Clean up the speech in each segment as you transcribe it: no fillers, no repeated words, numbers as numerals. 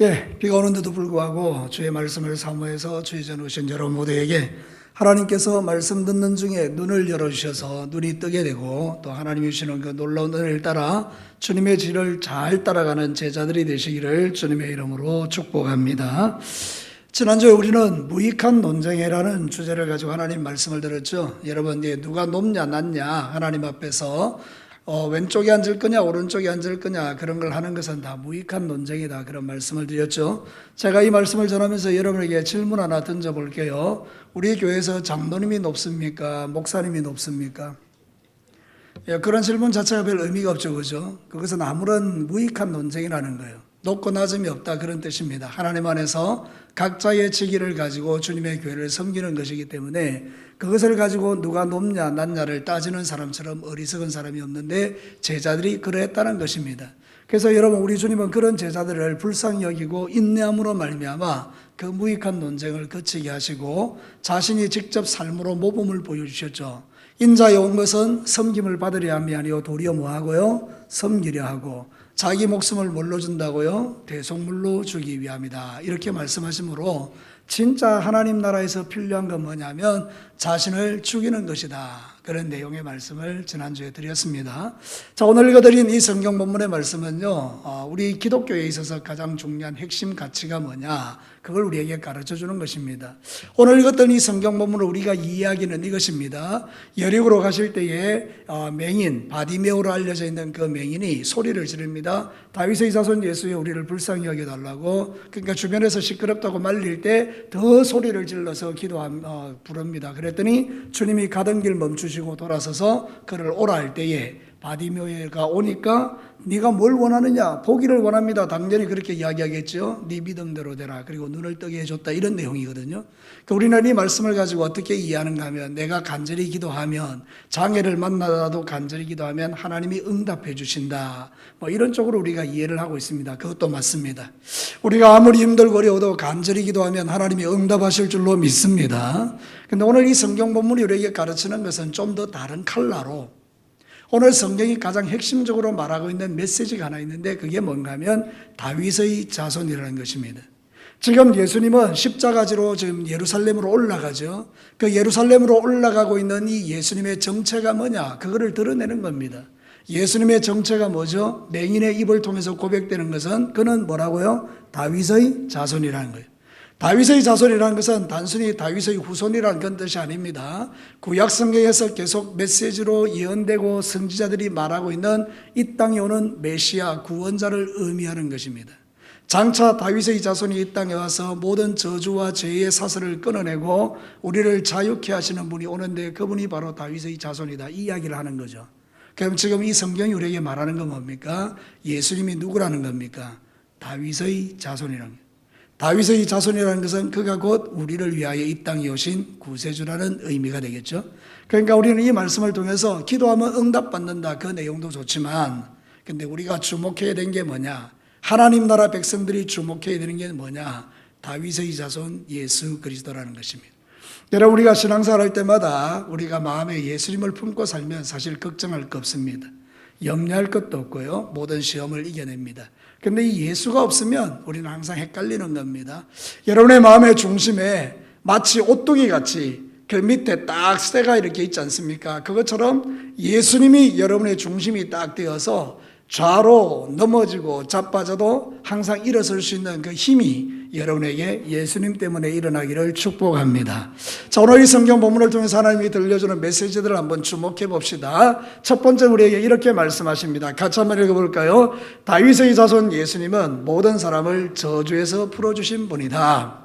예, 비가 오는데도 불구하고 주의 말씀을 사모해서 주의 전 오신 여러분 모두에게 하나님께서 말씀 듣는 중에 눈을 열어주셔서 눈이 뜨게 되고 또 하나님이 주시는 그 놀라운 은혜를 따라 주님의 길을 잘 따라가는 제자들이 되시기를 주님의 이름으로 축복합니다. 지난주에 우리는 무익한 논쟁이라는 주제를 가지고 하나님 말씀을 들었죠. 여러분, 누가 높냐 낮냐 하나님 앞에서 왼쪽에 앉을 거냐 오른쪽에 앉을 거냐 그런 걸 하는 것은 다 무익한 논쟁이다, 그런 말씀을 드렸죠. 제가 이 말씀을 전하면서 여러분에게 질문 하나 던져볼게요. 우리 교회에서 장로님이 높습니까? 목사님이 높습니까? 그런 질문 자체가 별 의미가 없죠, 그죠? 그것은 아무런 무익한 논쟁이라는 거예요. 높고 낮음이 없다, 그런 뜻입니다. 하나님 안에서 각자의 직위를 가지고 주님의 교회를 섬기는 것이기 때문에 그것을 가지고 누가 높냐 낮냐를 따지는 사람처럼 어리석은 사람이 없는데 제자들이 그러했다는 것입니다. 그래서 여러분, 우리 주님은 그런 제자들을 불쌍히 여기고 인내함으로 말미암아 그 무익한 논쟁을 거치게 하시고 자신이 직접 삶으로 모범을 보여주셨죠. 인자에 온 것은 섬김을 받으려 함이 아니요 도리어 뭐하고요? 섬기려 하고 자기 목숨을 뭘로 준다고요? 대속물로 주기 위함이다, 이렇게 말씀하시므로 진짜 하나님 나라에서 필요한 건 뭐냐면 자신을 죽이는 것이다, 그런 내용의 말씀을 지난주에 드렸습니다. 자, 오늘 읽어드린 이 성경 본문의 말씀은요, 우리 기독교에 있어서 가장 중요한 핵심 가치가 뭐냐, 그걸 우리에게 가르쳐 주는 것입니다. 오늘 읽었던 이 성경 본문을 우리가 이해하기는 이것입니다. 여리고로 가실 때에 맹인 바디메오로 알려져 있는 그 맹인이 소리를 지릅니다. 다윗의 자손 예수여 우리를 불쌍히 여겨달라고. 그러니까 주변에서 시끄럽다고 말릴 때 더 소리를 질러서 부릅니다. 그랬더니 주님이 가던 길 멈추시고 돌아서서 그를 오라 할 때에 바디메오가 오니까 네가 뭘 원하느냐? 보기를 원합니다. 당연히 그렇게 이야기하겠죠. 네 믿음대로 되라. 그리고 눈을 뜨게 해줬다, 이런 내용이거든요. 그러니까 우리는 이 말씀을 가지고 어떻게 이해하는가 하면, 내가 간절히 기도하면, 장애를 만나도 간절히 기도하면 하나님이 응답해 주신다, 이런 쪽으로 우리가 이해를 하고 있습니다. 그것도 맞습니다. 우리가 아무리 힘들고 어려워도 간절히 기도하면 하나님이 응답하실 줄로 믿습니다. 그런데 오늘 이 성경 본문이 우리에게 가르치는 것은 좀 더 다른 칼라로, 오늘 성경이 가장 핵심적으로 말하고 있는 메시지가 하나 있는데 그게 뭔가 하면 다윗의 자손이라는 것입니다. 지금 예수님은 십자가지로 지금 예루살렘으로 올라가죠. 그 예루살렘으로 올라가고 있는 이 예수님의 정체가 뭐냐, 그거를 드러내는 겁니다. 예수님의 정체가 뭐죠? 맹인의 입을 통해서 고백되는 것은 그는 뭐라고요? 다윗의 자손이라는 거예요. 다윗의 자손이라는 것은 단순히 다윗의 후손이라는 그런 뜻이 아닙니다. 구약 성경에서 계속 메시지로 예언되고 선지자들이 말하고 있는 이 땅에 오는 메시아 구원자를 의미하는 것입니다. 장차 다윗의 자손이 이 땅에 와서 모든 저주와 죄의 사슬을 끊어내고 우리를 자유케 하시는 분이 오는데 그분이 바로 다윗의 자손이다, 이 이야기를 하는 거죠. 그럼 지금 이 성경이 우리에게 말하는 건 뭡니까? 예수님이 누구라는 겁니까? 다윗의 자손이라는 거예요. 다윗의 자손이라는 것은 그가 곧 우리를 위하여 이 땅에 오신 구세주라는 의미가 되겠죠. 그러니까 우리는 이 말씀을 통해서 기도하면 응답받는다, 그 내용도 좋지만, 근데 우리가 주목해야 되는 게 뭐냐, 하나님 나라 백성들이 주목해야 되는 게 뭐냐, 다윗의 자손 예수 그리스도라는 것입니다. 여러분, 우리가 신앙생활 할 때마다 우리가 마음에 예수님을 품고 살면 사실 걱정할 거 없습니다. 염려할 것도 없고요, 모든 시험을 이겨냅니다. 근데 이 예수가 없으면 우리는 항상 헷갈리는 겁니다. 여러분의 마음의 중심에 마치 오뚜기 같이 그 밑에 딱 쇠가 이렇게 있지 않습니까? 그것처럼 예수님이 여러분의 중심이 딱 되어서 좌로 넘어지고 자빠져도 항상 일어설 수 있는 그 힘이 여러분에게 예수님 때문에 일어나기를 축복합니다. 자, 오늘 이 성경 본문을 통해서 하나님이 들려주는 메시지들을 한번 주목해 봅시다. 첫 번째, 우리에게 이렇게 말씀하십니다. 같이 한번 읽어볼까요? 다윗의 자손 예수님은 모든 사람을 저주에서 풀어주신 분이다.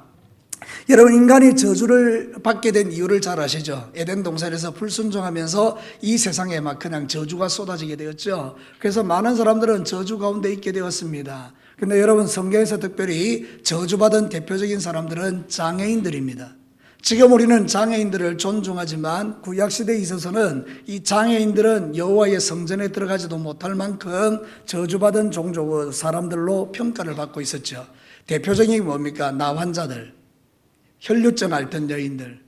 여러분, 인간이 저주를 받게 된 이유를 잘 아시죠? 에덴 동산에서 불순종하면서 이 세상에 막 그냥 저주가 쏟아지게 되었죠. 그래서 많은 사람들은 저주 가운데 있게 되었습니다. 근데 여러분, 성경에서 특별히 저주받은 대표적인 사람들은 장애인들입니다. 지금 우리는 장애인들을 존중하지만 구약시대에 있어서는 이 장애인들은 여호와의 성전에 들어가지도 못할 만큼 저주받은 종족 사람들로 평가를 받고 있었죠. 대표적인 게 뭡니까? 나환자들, 혈류증 앓던 여인들,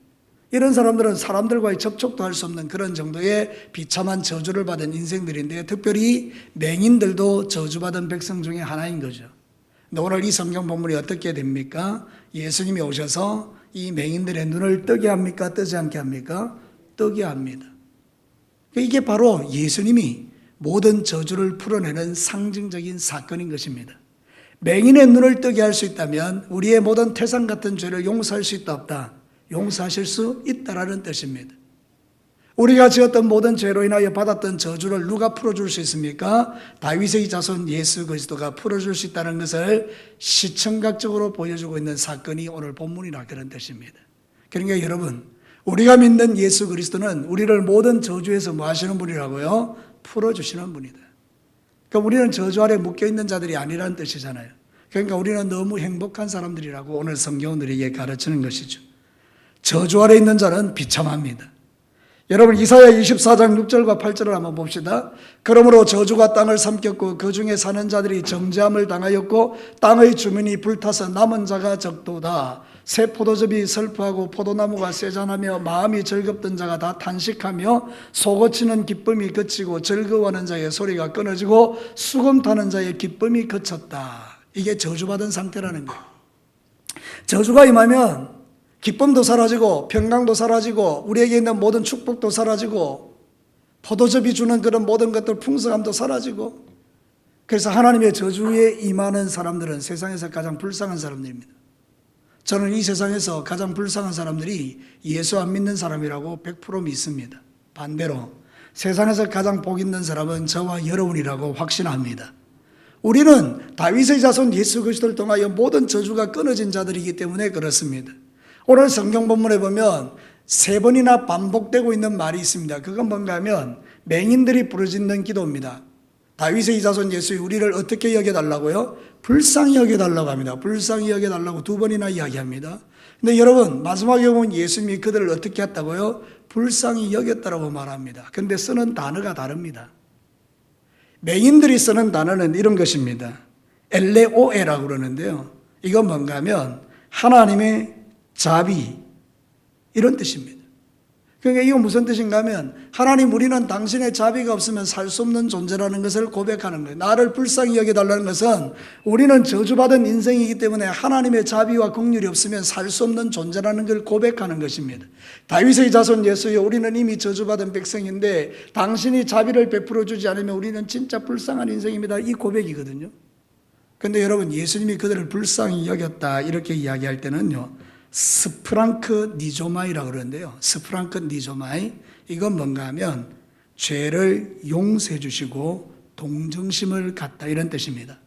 이런 사람들은 사람들과의 접촉도 할 수 없는 그런 정도의 비참한 저주를 받은 인생들인데, 특별히 맹인들도 저주받은 백성 중에 하나인 거죠. 근데 오늘 이 성경 본문이 어떻게 됩니까? 예수님이 오셔서 이 맹인들의 눈을 뜨게 합니까? 뜨지 않게 합니까? 뜨게 합니다. 이게 바로 예수님이 모든 저주를 풀어내는 상징적인 사건인 것입니다. 맹인의 눈을 뜨게 할 수 있다면 우리의 모든 태산 같은 죄를 용서할 수 있다 없다? 용서하실 수 있다라는 뜻입니다. 우리가 지었던 모든 죄로 인하여 받았던 저주를 누가 풀어줄 수 있습니까? 다윗의 자손 예수 그리스도가 풀어줄 수 있다는 것을 시청각적으로 보여주고 있는 사건이 오늘 본문이라 그런 뜻입니다. 그러니까 여러분, 우리가 믿는 예수 그리스도는 우리를 모든 저주에서 뭐 하시는 분이라고요? 풀어주시는 분이다. 그러니까 우리는 저주 아래 묶여있는 자들이 아니라는 뜻이잖아요. 그러니까 우리는 너무 행복한 사람들이라고 오늘 성경은 우리에게 가르치는 것이죠. 저주 아래 있는 자는 비참합니다. 여러분 이사야 24장 6절과 8절을 한번 봅시다. 그러므로 저주가 땅을 삼켰고 그 중에 사는 자들이 정죄함을 당하였고 땅의 주민이 불타서 남은 자가 적도다. 새 포도즙이 슬퍼하고 포도나무가 세잔하며 마음이 즐겁던 자가 다 탄식하며 솟구치는 기쁨이 그치고 즐거워하는 자의 소리가 끊어지고 수금 타는 자의 기쁨이 그쳤다. 이게 저주받은 상태라는 거예요. 저주가 임하면 기쁨도 사라지고 평강도 사라지고 우리에게 있는 모든 축복도 사라지고 포도즙이 주는 그런 모든 것들 풍성함도 사라지고, 그래서 하나님의 저주에 임하는 사람들은 세상에서 가장 불쌍한 사람들입니다. 저는 이 세상에서 가장 불쌍한 사람들이 예수 안 믿는 사람이라고 100% 믿습니다. 반대로 세상에서 가장 복 있는 사람은 저와 여러분이라고 확신합니다. 우리는 다윗의 자손 예수 그리스도를 통하여 모든 저주가 끊어진 자들이기 때문에 그렇습니다. 오늘 성경 본문에 보면 3번이나 반복되고 있는 말이 있습니다. 그건 뭔가 하면 맹인들이 부르짖는 기도입니다. 다윗의 자손 예수의 우리를 어떻게 여겨달라고요? 불쌍히 여겨달라고 합니다. 불쌍히 여겨달라고 2번이나 이야기합니다. 근데 여러분 마지막에 보면 예수님이 그들을 어떻게 했다고요? 불쌍히 여겼다라고 말합니다. 근데 쓰는 단어가 다릅니다. 맹인들이 쓰는 단어는 이런 것입니다. 엘레오에라고 그러는데요. 이건 뭔가 하면 하나님의 자비, 이런 뜻입니다. 그러니까 이건 무슨 뜻인가 하면 하나님, 우리는 당신의 자비가 없으면 살 수 없는 존재라는 것을 고백하는 거예요. 나를 불쌍히 여겨달라는 것은 우리는 저주받은 인생이기 때문에 하나님의 자비와 긍휼이 없으면 살 수 없는 존재라는 걸 고백하는 것입니다. 다윗의 자손 예수여, 우리는 이미 저주받은 백성인데 당신이 자비를 베풀어 주지 않으면 우리는 진짜 불쌍한 인생입니다. 이 고백이거든요. 그런데 여러분, 예수님이 그들을 불쌍히 여겼다 이렇게 이야기할 때는요, 스프랑크 니조마이라고 그러는데요. 스프랑크 니조마이, 이건 뭔가 하면 죄를 용서해 주시고 동정심을 갖다, 이런 뜻입니다.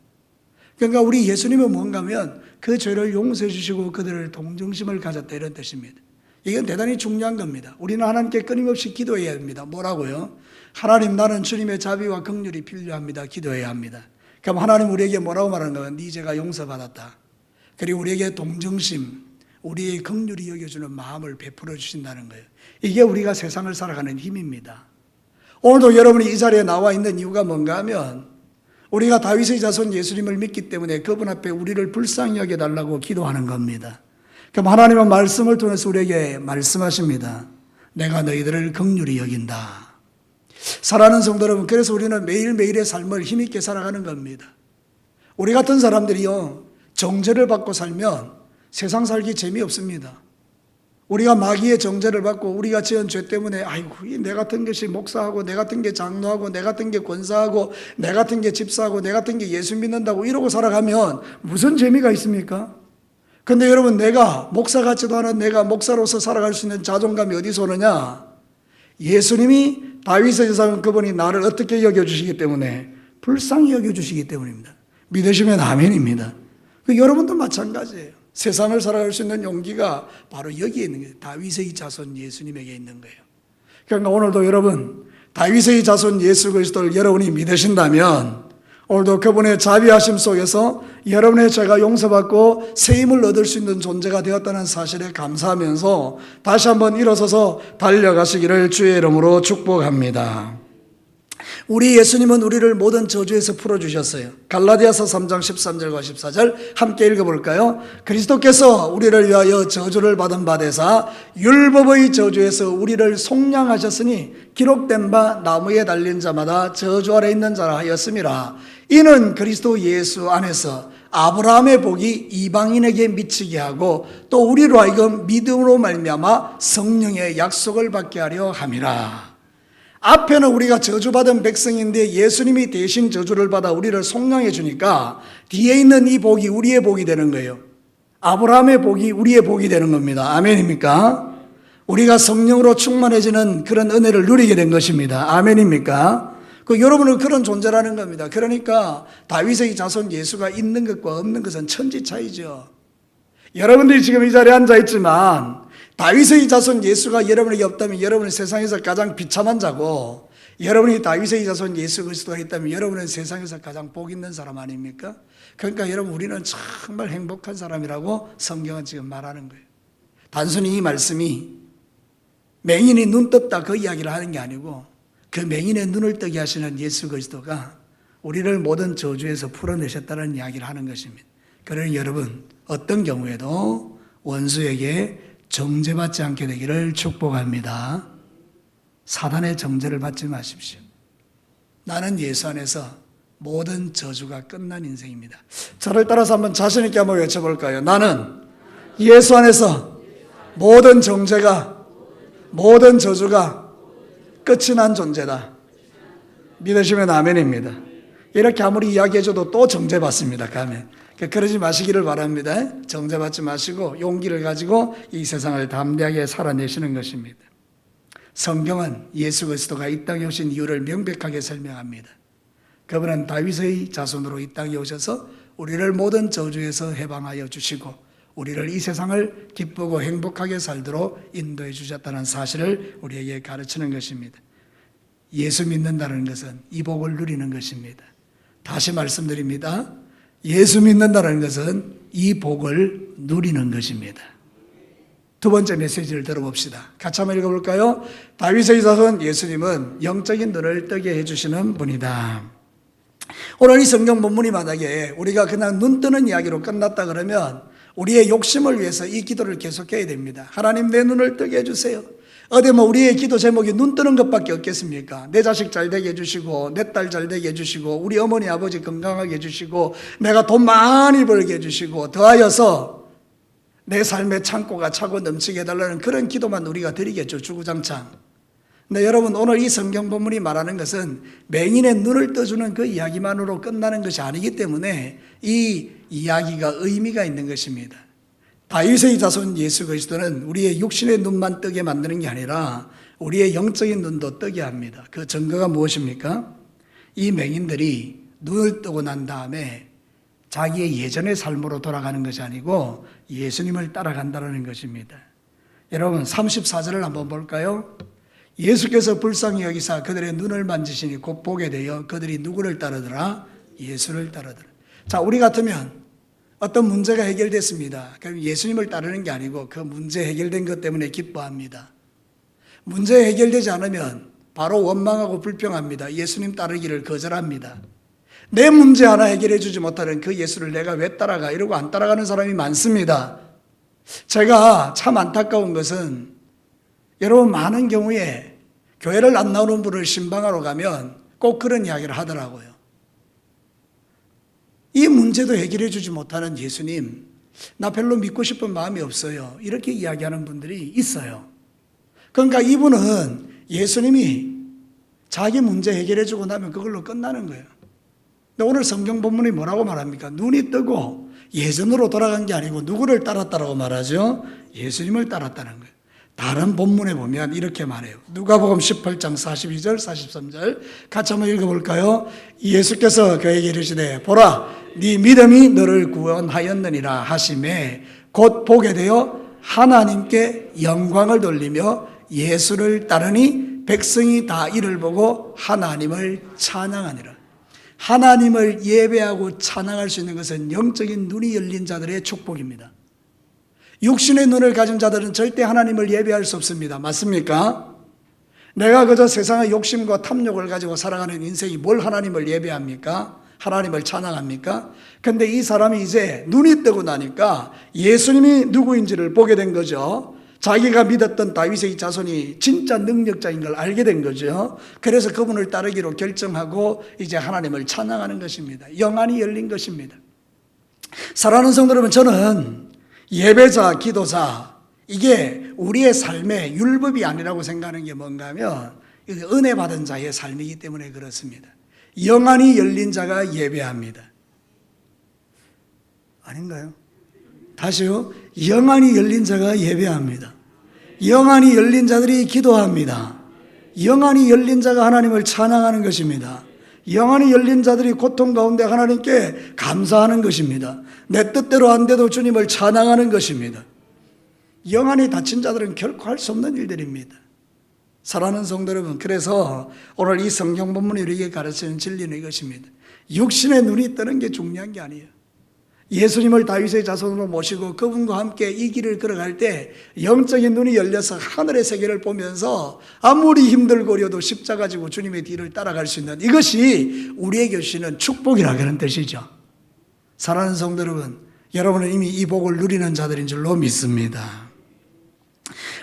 그러니까 우리 예수님은 뭔가 하면 그 죄를 용서해 주시고 그들을 동정심을 가졌다, 이런 뜻입니다. 이건 대단히 중요한 겁니다. 우리는 하나님께 끊임없이 기도해야 합니다. 뭐라고요? 하나님, 나는 주님의 자비와 긍휼이 필요합니다. 기도해야 합니다. 그럼 하나님 우리에게 뭐라고 말하는 거예요? 네 죄가 용서받았다. 그리고 우리에게 동정심, 우리의 긍휼히 여겨주는 마음을 베풀어 주신다는 거예요. 이게 우리가 세상을 살아가는 힘입니다. 오늘도 여러분이 이 자리에 나와 있는 이유가 뭔가 하면 우리가 다윗의 자손 예수님을 믿기 때문에 그분 앞에 우리를 불쌍히 여겨달라고 기도하는 겁니다. 그럼 하나님은 말씀을 통해서 우리에게 말씀하십니다. 내가 너희들을 긍휼히 여긴다. 사랑하는 성도 여러분, 그래서 우리는 매일매일의 삶을 힘있게 살아가는 겁니다. 우리 같은 사람들이요, 정죄를 받고 살면 세상 살기 재미없습니다. 우리가 마귀의 정죄를 받고 우리가 지은 죄 때문에 아이고, 내 같은 것이 목사하고 내 같은 게 장로하고 내 같은 게 권사하고 내 같은 게 집사하고 내 같은 게 예수 믿는다고 이러고 살아가면 무슨 재미가 있습니까? 근데 여러분, 내가 목사 같지도 않은 내가 목사로서 살아갈 수 있는 자존감이 어디서 오느냐? 예수님이 다윗의 자손 그분이 나를 어떻게 여겨주시기 때문에, 불쌍히 여겨주시기 때문입니다. 믿으시면 아멘입니다. 여러분도 마찬가지예요. 세상을 살아갈 수 있는 용기가 바로 여기에 있는 거예요. 다윗의 자손 예수님에게 있는 거예요. 그러니까 오늘도 여러분, 다윗의 자손 예수 그리스도를 여러분이 믿으신다면 오늘도 그분의 자비하심 속에서 여러분의 죄가 용서받고 새 힘을 얻을 수 있는 존재가 되었다는 사실에 감사하면서 다시 한번 일어서서 달려가시기를 주의 이름으로 축복합니다. 우리 예수님은 우리를 모든 저주에서 풀어주셨어요. 갈라디아서 3장 13절과 14절 함께 읽어볼까요? 그리스도께서 우리를 위하여 저주를 받은 바 되사 율법의 저주에서 우리를 속량하셨으니 기록된 바 나무에 달린 자마다 저주 아래 있는 자라 하였음이라. 이는 그리스도 예수 안에서 아브라함의 복이 이방인에게 미치게 하고 또 우리로 하여금 믿음으로 말미암아 성령의 약속을 받게 하려 함이라. 앞에는 우리가 저주받은 백성인데 예수님이 대신 저주를 받아 우리를 속량해 주니까 뒤에 있는 이 복이 우리의 복이 되는 거예요. 아브라함의 복이 우리의 복이 되는 겁니다. 아멘입니까? 우리가 성령으로 충만해지는 그런 은혜를 누리게 된 것입니다. 아멘입니까? 여러분은 그런 존재라는 겁니다. 그러니까 다윗의 자손 예수가 있는 것과 없는 것은 천지 차이죠. 여러분들이 지금 이 자리에 앉아 있지만 다윗의 자손 예수가 여러분에게 없다면 여러분은 세상에서 가장 비참한 자고, 여러분이 다윗의 자손 예수 그리스도가 있다면 여러분은 세상에서 가장 복 있는 사람 아닙니까? 그러니까 여러분, 우리는 정말 행복한 사람이라고 성경은 지금 말하는 거예요. 단순히 이 말씀이 맹인이 눈 떴다 그 이야기를 하는 게 아니고, 그 맹인의 눈을 뜨게 하시는 예수 그리스도가 우리를 모든 저주에서 풀어내셨다는 이야기를 하는 것입니다. 그러니 여러분, 어떤 경우에도 원수에게 정죄받지 않게 되기를 축복합니다. 사단의 정죄를 받지 마십시오. 나는 예수 안에서 모든 저주가 끝난 인생입니다. 저를 따라서 한번 자신 있게 한번 외쳐볼까요? 나는 예수 안에서 모든 정죄가, 모든 저주가 끝이 난 존재다. 믿으시면 아멘입니다. 이렇게 아무리 이야기해줘도 또 정죄받습니다. 가면. 그러지 마시기를 바랍니다. 정죄받지 마시고 용기를 가지고 이 세상을 담대하게 살아내시는 것입니다. 성경은 예수 그리스도가 이 땅에 오신 이유를 명백하게 설명합니다. 그분은 다윗의 자손으로 이 땅에 오셔서 우리를 모든 저주에서 해방하여 주시고 우리를 이 세상을 기쁘고 행복하게 살도록 인도해 주셨다는 사실을 우리에게 가르치는 것입니다. 예수 믿는다는 것은 이 복을 누리는 것입니다. 다시 말씀드립니다. 예수 믿는다는 것은 이 복을 누리는 것입니다. 두 번째 메시지를 들어봅시다. 같이 한번 읽어볼까요? 다윗의 자손 예수님은 영적인 눈을 뜨게 해주시는 분이다. 오늘 이 성경 본문이 만약에 우리가 그냥 눈 뜨는 이야기로 끝났다 그러면 우리의 욕심을 위해서 이 기도를 계속해야 됩니다. 하나님, 내 눈을 뜨게 해주세요. 어디 우리의 기도 제목이 눈 뜨는 것밖에 없겠습니까? 내 자식 잘 되게 해주시고, 내 딸 잘 되게 해주시고, 우리 어머니 아버지 건강하게 해주시고, 내가 돈 많이 벌게 해주시고, 더하여서 내 삶의 창고가 차고 넘치게 해달라는 그런 기도만 우리가 드리겠죠, 주구장창. 근데 여러분, 오늘 이 성경 본문이 말하는 것은 맹인의 눈을 떠주는 그 이야기만으로 끝나는 것이 아니기 때문에 이 이야기가 의미가 있는 것입니다. 다윗의 자손 예수 그리스도는 우리의 육신의 눈만 뜨게 만드는 게 아니라 우리의 영적인 눈도 뜨게 합니다. 그 증거가 무엇입니까? 이 맹인들이 눈을 뜨고 난 다음에 자기의 예전의 삶으로 돌아가는 것이 아니고 예수님을 따라간다는 것입니다. 여러분, 34절을 한번 볼까요? 예수께서 불쌍히 여기사 그들의 눈을 만지시니 곧 보게 되어 그들이 누구를 따르더라? 예수를 따르더라. 자, 우리 같으면 어떤 문제가 해결됐습니다. 그럼 예수님을 따르는 게 아니고 그 문제 해결된 것 때문에 기뻐합니다. 문제 해결되지 않으면 바로 원망하고 불평합니다. 예수님 따르기를 거절합니다. 내 문제 하나 해결해 주지 못하는 그 예수를 내가 왜 따라가? 이러고 안 따라가는 사람이 많습니다. 제가 참 안타까운 것은 여러분, 많은 경우에 교회를 안 나오는 분을 신방하러 가면 꼭 그런 이야기를 하더라고요. 이 문제도 해결해 주지 못하는 예수님, 나 별로 믿고 싶은 마음이 없어요. 이렇게 이야기하는 분들이 있어요. 그러니까 이분은 예수님이 자기 문제 해결해 주고 나면 그걸로 끝나는 거예요. 근데 오늘 성경 본문이 뭐라고 말합니까? 눈이 뜨고 예전으로 돌아간 게 아니고 누구를 따랐다라고 말하죠? 예수님을 따랐다는 거예요. 다른 본문에 보면 이렇게 말해요. 누가복음 18장 42절 43절 같이 한번 읽어볼까요? 예수께서 그에게 이르시되 보라, 네 믿음이 너를 구원하였느니라 하시매 곧 보게 되어 하나님께 영광을 돌리며 예수를 따르니 백성이 다 이를 보고 하나님을 찬양하니라. 하나님을 예배하고 찬양할 수 있는 것은 영적인 눈이 열린 자들의 축복입니다. 육신의 눈을 가진 자들은 절대 하나님을 예배할 수 없습니다. 맞습니까? 내가 그저 세상의 욕심과 탐욕을 가지고 살아가는 인생이 뭘 하나님을 예배합니까? 하나님을 찬양합니까? 근데 이 사람이 이제 눈이 뜨고 나니까 예수님이 누구인지를 보게 된 거죠. 자기가 믿었던 다윗의 자손이 진짜 능력자인 걸 알게 된 거죠. 그래서 그분을 따르기로 결정하고 이제 하나님을 찬양하는 것입니다. 영안이 열린 것입니다. 사랑하는 성도 여러분, 저는 예배자, 기도자, 이게 우리의 삶의 율법이 아니라고 생각하는 게 뭔가 하면 은혜 받은 자의 삶이기 때문에 그렇습니다. 영안이 열린 자가 예배합니다. 아닌가요? 다시요. 영안이 열린 자가 예배합니다. 영안이 열린 자들이 기도합니다. 영안이 열린 자가 하나님을 찬양하는 것입니다. 영안이 열린 자들이 고통 가운데 하나님께 감사하는 것입니다. 내 뜻대로 안 돼도 주님을 찬양하는 것입니다. 영안이 닫힌 자들은 결코 할 수 없는 일들입니다. 사랑하는 성도 여러분, 그래서 오늘 이 성경 본문이 우리에게 가르치는 진리는 이것입니다. 육신의 눈이 뜨는 게 중요한 게 아니에요. 예수님을 다윗의 자손으로 모시고 그분과 함께 이 길을 걸어갈 때 영적인 눈이 열려서 하늘의 세계를 보면서 아무리 힘들고 어려도 십자가 지고 주님의 뒤를 따라갈 수 있는, 이것이 우리에게 주시는 축복이라 그런 뜻이죠. 사랑하는 성도 여러분, 여러분은 이미 이 복을 누리는 자들인 줄로 믿습니다.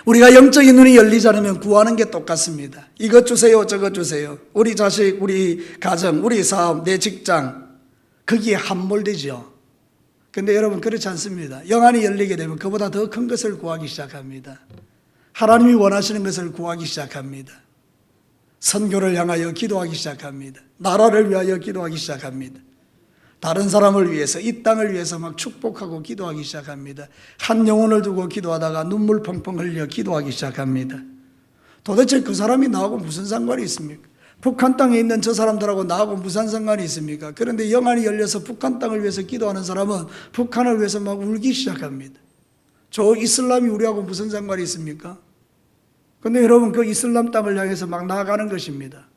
우리가 영적인 눈이 열리지 않으면 구하는 게 똑같습니다. 이것 주세요, 저것 주세요. 우리 자식, 우리 가정, 우리 사업, 내 직장, 거기에 함몰되죠. 근데 여러분 그렇지 않습니다. 영안이 열리게 되면 그보다 더 큰 것을 구하기 시작합니다. 하나님이 원하시는 것을 구하기 시작합니다. 선교를 향하여 기도하기 시작합니다. 나라를 위하여 기도하기 시작합니다. 다른 사람을 위해서, 이 땅을 위해서 막 축복하고 기도하기 시작합니다. 한 영혼을 두고 기도하다가 눈물 펑펑 흘려 기도하기 시작합니다. 도대체 그 사람이 나하고 무슨 상관이 있습니까? 북한 땅에 있는 저 사람들하고 나하고 무슨 상관이 있습니까? 그런데 영안이 열려서 북한 땅을 위해서 기도하는 사람은 북한을 위해서 막 울기 시작합니다. 저 이슬람이 우리하고 무슨 상관이 있습니까? 근데 여러분 그 이슬람 땅을 향해서 막 나아가는 것입니다.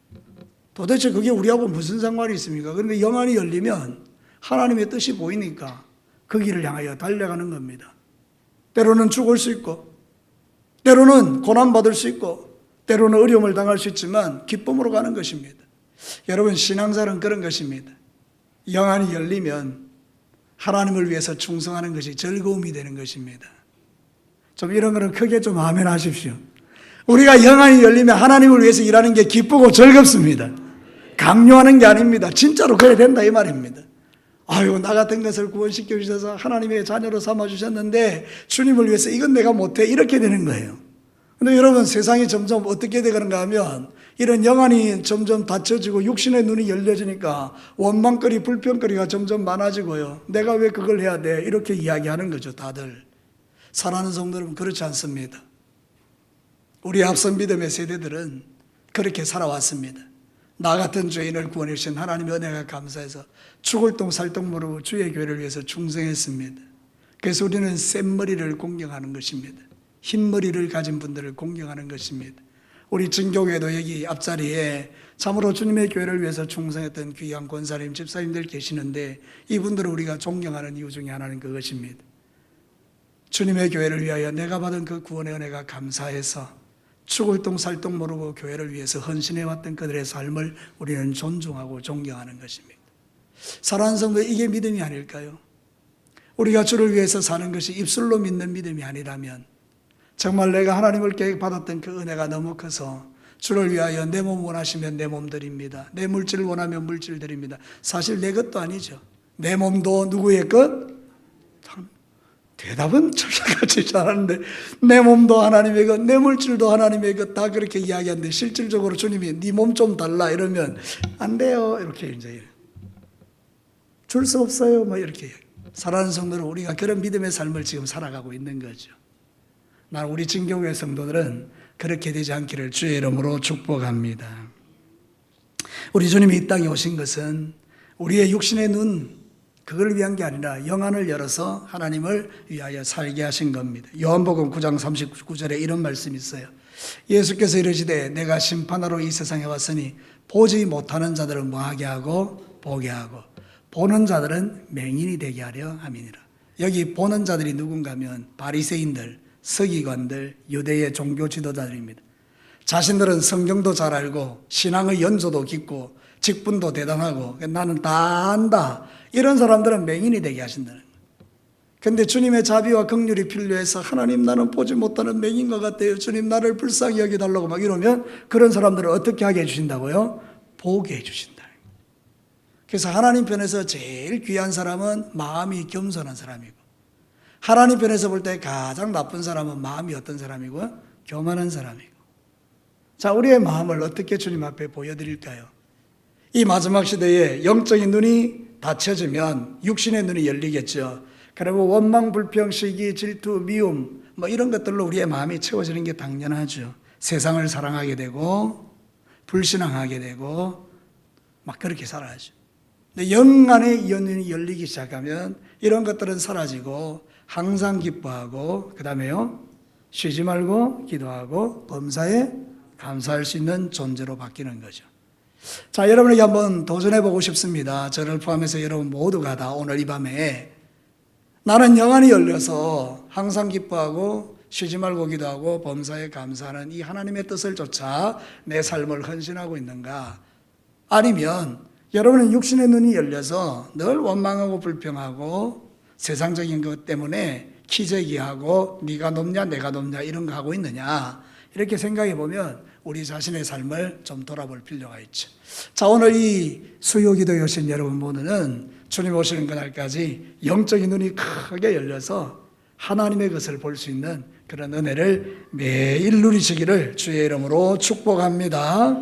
도대체 그게 우리하고 무슨 상관이 있습니까? 그런데 영안이 열리면 하나님의 뜻이 보이니까 그 길을 향하여 달려가는 겁니다. 때로는 죽을 수 있고, 때로는 고난받을 수 있고, 때로는 어려움을 당할 수 있지만 기쁨으로 가는 것입니다. 여러분, 신앙사는 그런 것입니다. 영안이 열리면 하나님을 위해서 충성하는 것이 즐거움이 되는 것입니다. 좀 이런 거는 크게 좀 아멘 하십시오. 우리가 영안이 열리면 하나님을 위해서 일하는 게 기쁘고 즐겁습니다. 강요하는 게 아닙니다. 진짜로 그래야 된다 이 말입니다. 아유, 나 같은 것을 구원시켜 주셔서 하나님의 자녀로 삼아 주셨는데 주님을 위해서 이건 내가 못해, 이렇게 되는 거예요. 근데 여러분, 세상이 점점 어떻게 되는가 하면 이런 영안이 점점 닫혀지고 육신의 눈이 열려지니까 원망거리, 불평거리가 점점 많아지고요. 내가 왜 그걸 해야 돼? 이렇게 이야기하는 거죠, 다들. 사랑하는 성도 여러분, 그렇지 않습니다. 우리 앞선 믿음의 세대들은 그렇게 살아왔습니다. 나 같은 죄인을 구원해 주신 하나님의 은혜가 감사해서 죽을 똥 살 똥 모르고 주의 교회를 위해서 충성했습니다. 그래서 우리는 센 머리를 공경하는 것입니다. 흰 머리를 가진 분들을 공경하는 것입니다. 우리 진교회도 여기 앞자리에 참으로 주님의 교회를 위해서 충성했던 귀한 권사님, 집사님들 계시는데 이분들을 우리가 존경하는 이유 중에 하나는 그것입니다. 주님의 교회를 위하여 내가 받은 그 구원의 은혜가 감사해서 죽을 똥 살 똥 모르고 교회를 위해서 헌신해왔던 그들의 삶을 우리는 존중하고 존경하는 것입니다. 사랑하는 성도, 이게 믿음이 아닐까요? 우리가 주를 위해서 사는 것이 입술로 믿는 믿음이 아니라면 정말 내가 하나님을 계획받았던 그 은혜가 너무 커서 주를 위하여 내 몸 원하시면 내 몸 드립니다. 내 물질 원하면 물질 드립니다. 사실 내 것도 아니죠. 내 몸도 누구의 것? 대답은 철저같이 잘하는데 내 몸도 하나님의 것, 내 물질도 하나님의 것, 다 그렇게 이야기하는데 실질적으로 주님이 네 몸 좀 달라 이러면 안 돼요, 이렇게 이제 줄 수 없어요, 뭐 이렇게. 사랑하는 성도는 우리가 그런 믿음의 삶을 지금 살아가고 있는 거죠. 난 우리 진교회 성도들은 그렇게 되지 않기를 주의 이름으로 축복합니다. 우리 주님이 이 땅에 오신 것은 우리의 육신의 눈, 그걸 위한 게 아니라 영안을 열어서 하나님을 위하여 살게 하신 겁니다. 요한복음 9장 39절에 이런 말씀이 있어요. 예수께서 이르시되 내가 심판하러 이 세상에 왔으니 보지 못하는 자들을 뭐하게 하고 보게 하고 보는 자들은 맹인이 되게 하려 함이니라. 여기 보는 자들이 누군가 하면 바리새인들, 서기관들, 유대의 종교 지도자들입니다. 자신들은 성경도 잘 알고 신앙의 연조도 깊고 직분도 대단하고 나는 다 안다, 이런 사람들은 맹인이 되게 하신다는 거예요. 그런데 주님의 자비와 긍휼이 필요해서 하나님 나는 보지 못하는 맹인 것 같아요, 주님 나를 불쌍히 여기달라고 막 이러면 그런 사람들을 어떻게 하게 해주신다고요? 보게 해주신다. 그래서 하나님 편에서 제일 귀한 사람은 마음이 겸손한 사람이고, 하나님 편에서 볼 때 가장 나쁜 사람은 마음이 어떤 사람이고? 교만한 사람이고. 자, 우리의 마음을 어떻게 주님 앞에 보여드릴까요? 이 마지막 시대에 영적인 눈이 닫혀지면 육신의 눈이 열리겠죠. 그리고 원망, 불평, 시기, 질투, 미움 이런 것들로 우리의 마음이 채워지는 게 당연하죠. 세상을 사랑하게 되고 불신앙하게 되고 막 그렇게 살아야죠. 근데 영 안에 눈이 열리기 시작하면 이런 것들은 사라지고 항상 기뻐하고, 그 다음에요, 쉬지 말고 기도하고 범사에 감사할 수 있는 존재로 바뀌는 거죠. 자, 여러분에게 한번 도전해 보고 싶습니다. 저를 포함해서 여러분 모두가 다 오늘 이 밤에 나는 영안이 열려서 항상 기뻐하고 쉬지 말고 기도하고 범사에 감사하는 이 하나님의 뜻을 쫓아 내 삶을 헌신하고 있는가? 아니면 여러분은 육신의 눈이 열려서 늘 원망하고 불평하고 세상적인 것 때문에 기저귀하고 네가 높냐 내가 높냐 이런 거 하고 있느냐, 이렇게 생각해 보면 우리 자신의 삶을 좀 돌아볼 필요가 있죠. 자, 오늘 이 수요기도에 오신 여러분 모두는 주님 오시는 그날까지 영적인 눈이 크게 열려서 하나님의 것을 볼 수 있는 그런 은혜를 매일 누리시기를 주의 이름으로 축복합니다.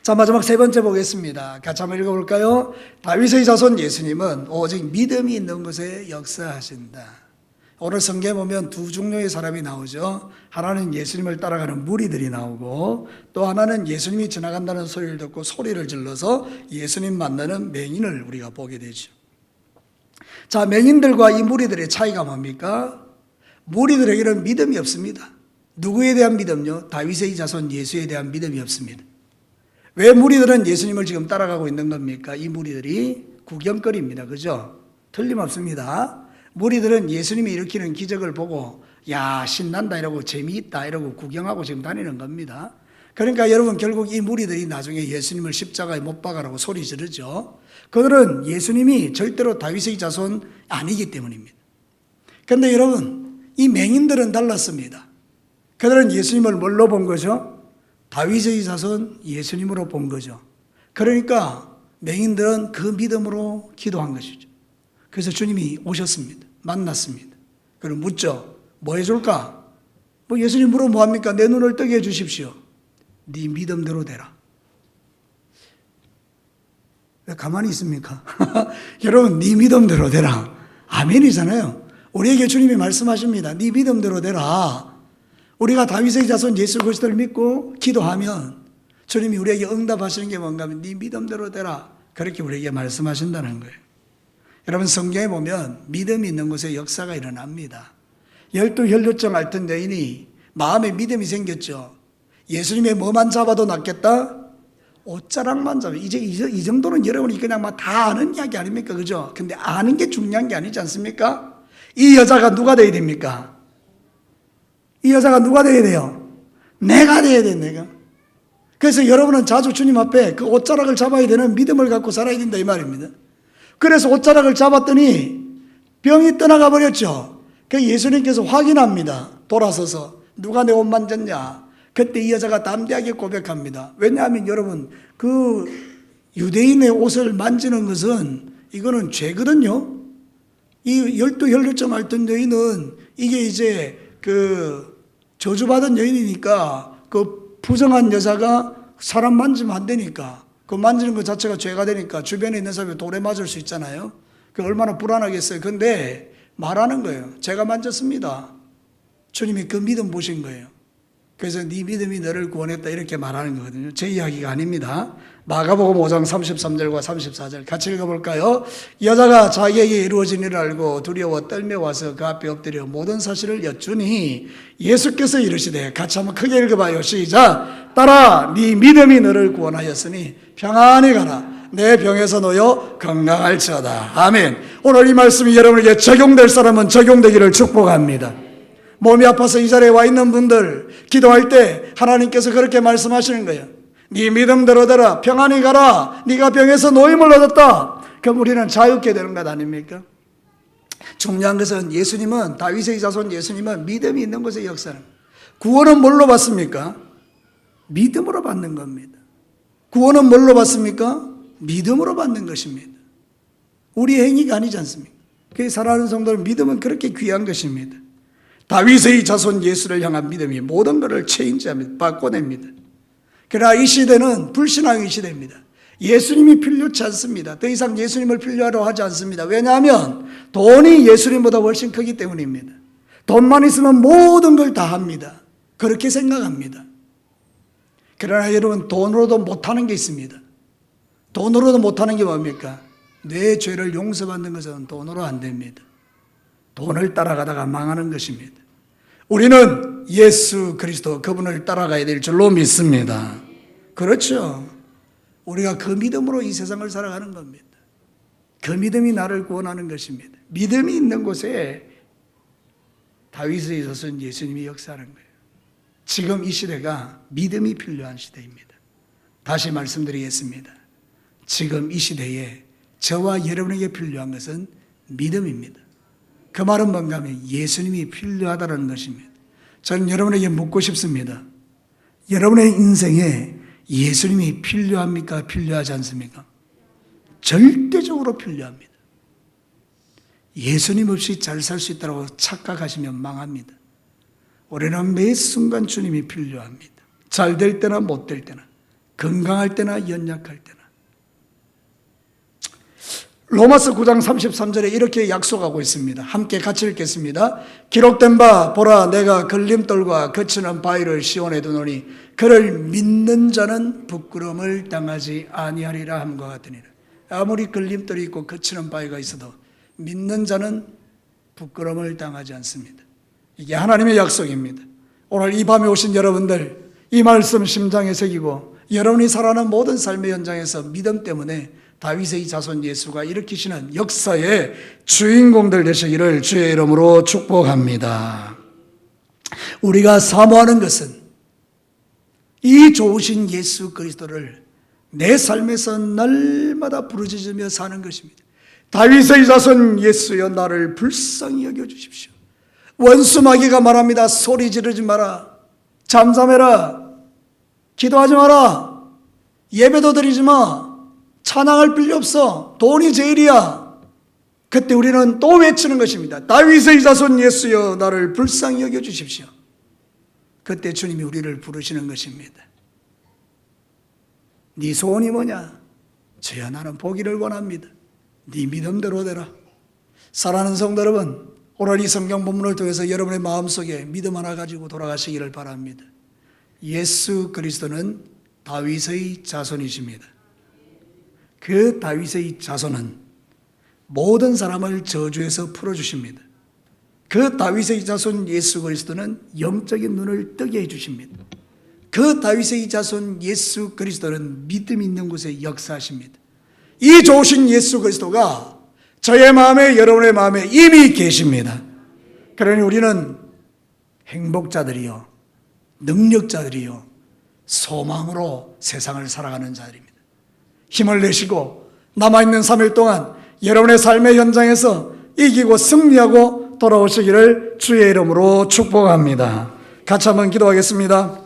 자, 마지막 세 번째 보겠습니다. 같이 한번 읽어볼까요? 다윗의 자손 예수님은 오직 믿음이 있는 곳에 역사하신다. 오늘 성경에 보면 두 종류의 사람이 나오죠. 하나는 예수님을 따라가는 무리들이 나오고, 또 하나는 예수님이 지나간다는 소리를 듣고 소리를 질러서 예수님 만나는 맹인을 우리가 보게 되죠. 자, 맹인들과 이 무리들의 차이가 뭡니까? 무리들에게는 믿음이 없습니다. 누구에 대한 믿음요? 다윗의 자손 예수에 대한 믿음이 없습니다. 왜 무리들은 예수님을 지금 따라가고 있는 겁니까? 이 무리들이 구경거리입니다. 그죠? 틀림없습니다. 무리들은 예수님이 일으키는 기적을 보고 야, 신난다 이러고 재미있다 이러고 구경하고 지금 다니는 겁니다. 그러니까 여러분, 결국 이 무리들이 나중에 예수님을 십자가에 못 박으라고 소리 지르죠. 그들은 예수님이 절대로 다윗의 자손 아니기 때문입니다. 그런데 여러분, 이 맹인들은 달랐습니다. 그들은 예수님을 뭘로 본 거죠? 다윗의 자손 예수님으로 본 거죠. 그러니까 맹인들은 그 믿음으로 기도한 것이죠. 그래서 주님이 오셨습니다. 만났습니다. 그리고 묻죠. 뭐 해줄까? 예수님 물어 뭐합니까? 내 눈을 뜨게 해주십시오. 네 믿음대로 되라. 왜 가만히 있습니까? 여러분, 네 믿음대로 되라. 아멘이잖아요. 우리에게 주님이 말씀하십니다. 네 믿음대로 되라. 우리가 다윗의 자손 예수 그리스도를 믿고 기도하면 주님이 우리에게 응답하시는 게 뭔가 하면 네 믿음대로 되라. 그렇게 우리에게 말씀하신다는 거예요. 여러분, 성경에 보면 믿음이 있는 곳에 역사가 일어납니다. 12 혈루증 앓던 여인이 마음에 믿음이 생겼죠. 예수님의 뭐만 잡아도 낫겠다? 옷자락만 잡아도. 이제 이 정도는 여러분이 그냥 막 다 아는 이야기 아닙니까? 그죠? 근데 아는 게 중요한 게 아니지 않습니까? 이 여자가 누가 돼야 됩니까? 이 여자가 누가 돼야 돼요? 내가 돼야 돼, 내가. 그래서 여러분은 자주 주님 앞에 그 옷자락을 잡아야 되는 믿음을 갖고 살아야 된다 이 말입니다. 그래서 옷자락을 잡았더니 병이 떠나가 버렸죠. 그 예수님께서 확인합니다. 돌아서서 누가 내 옷 만졌냐. 그때 이 여자가 담대하게 고백합니다. 왜냐하면 여러분, 그 유대인의 옷을 만지는 것은 이거는 죄거든요. 이 12 혈루증 앓던 여인은 이게 이제 그 저주받은 여인이니까 그 부정한 여자가 사람 만지면 안 되니까, 그 만지는 것 자체가 죄가 되니까 주변에 있는 사람이 돌에 맞을 수 있잖아요. 그 얼마나 불안하겠어요. 근데 말하는 거예요. 제가 만졌습니다. 주님이 그 믿음 보신 거예요. 그래서 네 믿음이 너를 구원했다 이렇게 말하는 거거든요. 제 이야기가 아닙니다. 마가복음 5장 33절과 34절 같이 읽어볼까요? 여자가 자기에게 이루어진 일을 알고 두려워 떨며 와서 그 앞에 엎드려 모든 사실을 여쭈니 예수께서 이르시되, 같이 한번 크게 읽어봐요. 시작. 따라 네 믿음이 너를 구원하였으니 평안히 가라. 내 병에서 놓여 건강할지어다. 아멘. 오늘 이 말씀이 여러분에게 적용될 사람은 적용되기를 축복합니다. 몸이 아파서 이 자리에 와 있는 분들, 기도할 때 하나님께서 그렇게 말씀하시는 거예요. 네 믿음대로 되라. 평안히 가라. 네가 병에서 노임을 얻었다. 그럼 우리는 자유케 되는 것 아닙니까? 중요한 것은 예수님은, 다윗의 자손 예수님은 믿음이 있는 곳에 역사는, 구원은 뭘로 받습니까? 믿음으로 받는 겁니다. 구원은 뭘로 받습니까? 믿음으로 받는 것입니다. 우리 행위가 아니지 않습니까? 그 사랑하는 성도들, 믿음은 그렇게 귀한 것입니다. 다윗의 자손 예수를 향한 믿음이 모든 것을 체인지합니다. 바꿔냅니다. 그러나 이 시대는 불신앙의 시대입니다. 예수님이 필요치 않습니다. 더 이상 예수님을 필요하러 하지 않습니다. 왜냐하면 돈이 예수님보다 훨씬 크기 때문입니다. 돈만 있으면 모든 걸 다 합니다. 그렇게 생각합니다. 그러나 여러분, 돈으로도 못하는 게 있습니다. 돈으로도 못하는 게 뭡니까? 내 죄를 용서받는 것은 돈으로 안 됩니다. 돈을 따라가다가 망하는 것입니다. 우리는 예수 그리스도, 그분을 따라가야 될 줄로 믿습니다. 그렇죠. 우리가 그 믿음으로 이 세상을 살아가는 겁니다. 그 믿음이 나를 구원하는 것입니다. 믿음이 있는 곳에 다윗에 있어서는 예수님이 역사하는 거예요. 지금 이 시대가 믿음이 필요한 시대입니다. 다시 말씀드리겠습니다. 지금 이 시대에 저와 여러분에게 필요한 것은 믿음입니다. 그 말은 뭔가 하면 예수님이 필요하다는 것입니다. 저는 여러분에게 묻고 싶습니다. 여러분의 인생에 예수님이 필요합니까? 필요하지 않습니까? 절대적으로 필요합니다. 예수님 없이 잘 살 수 있다고 착각하시면 망합니다. 우리는 매 순간 주님이 필요합니다. 잘 될 때나 못 될 때나, 건강할 때나 연약할 때나. 로마서 9장 33절에 이렇게 약속하고 있습니다. 함께 같이 읽겠습니다. 기록된 바 보라, 내가 걸림돌과 거치는 바위를 시온에 두노니 그를 믿는 자는 부끄러움을 당하지 아니하리라 함과 같으니라. 아무리 걸림돌이 있고 거치는 바위가 있어도 믿는 자는 부끄러움을 당하지 않습니다. 이게 하나님의 약속입니다. 오늘 이 밤에 오신 여러분들, 이 말씀 심장에 새기고 여러분이 살아가는 모든 삶의 현장에서 믿음 때문에 다윗의 자손 예수가 일으키시는 역사의 주인공들 되시기를 주의 이름으로 축복합니다. 우리가 사모하는 것은 이 좋으신 예수 그리스도를 내 삶에서 날마다 부르짖으며 사는 것입니다. 다윗의 자손 예수여, 나를 불쌍히 여겨주십시오. 원수 마귀가 말합니다. 소리 지르지 마라, 잠잠해라, 기도하지 마라, 예배도 드리지 마, 찬양할 필요 없어, 돈이 제일이야. 그때 우리는 또 외치는 것입니다. 다윗의 자손 예수여, 나를 불쌍히 여겨주십시오. 그때 주님이 우리를 부르시는 것입니다. 네 소원이 뭐냐? 주여, 나는 보기를 원합니다. 네 믿음대로 되라. 사랑하는 성도 여러분, 오늘 이 성경 본문을 통해서 여러분의 마음속에 믿음 하나 가지고 돌아가시기를 바랍니다. 예수 그리스도는 다윗의 자손이십니다. 그 다윗의 자손은 모든 사람을 저주에서 풀어주십니다. 그 다윗의 자손 예수 그리스도는 영적인 눈을 뜨게 해주십니다. 그 다윗의 자손 예수 그리스도는 믿음 있는 곳에 역사하십니다. 이 좋으신 예수 그리스도가 저의 마음에, 여러분의 마음에 이미 계십니다. 그러니 우리는 행복자들이요, 능력자들이요, 소망으로 세상을 살아가는 자들입니다. 힘을 내시고 남아있는 3일 동안 여러분의 삶의 현장에서 이기고 승리하고 돌아오시기를 주의 이름으로 축복합니다. 같이 한번 기도하겠습니다.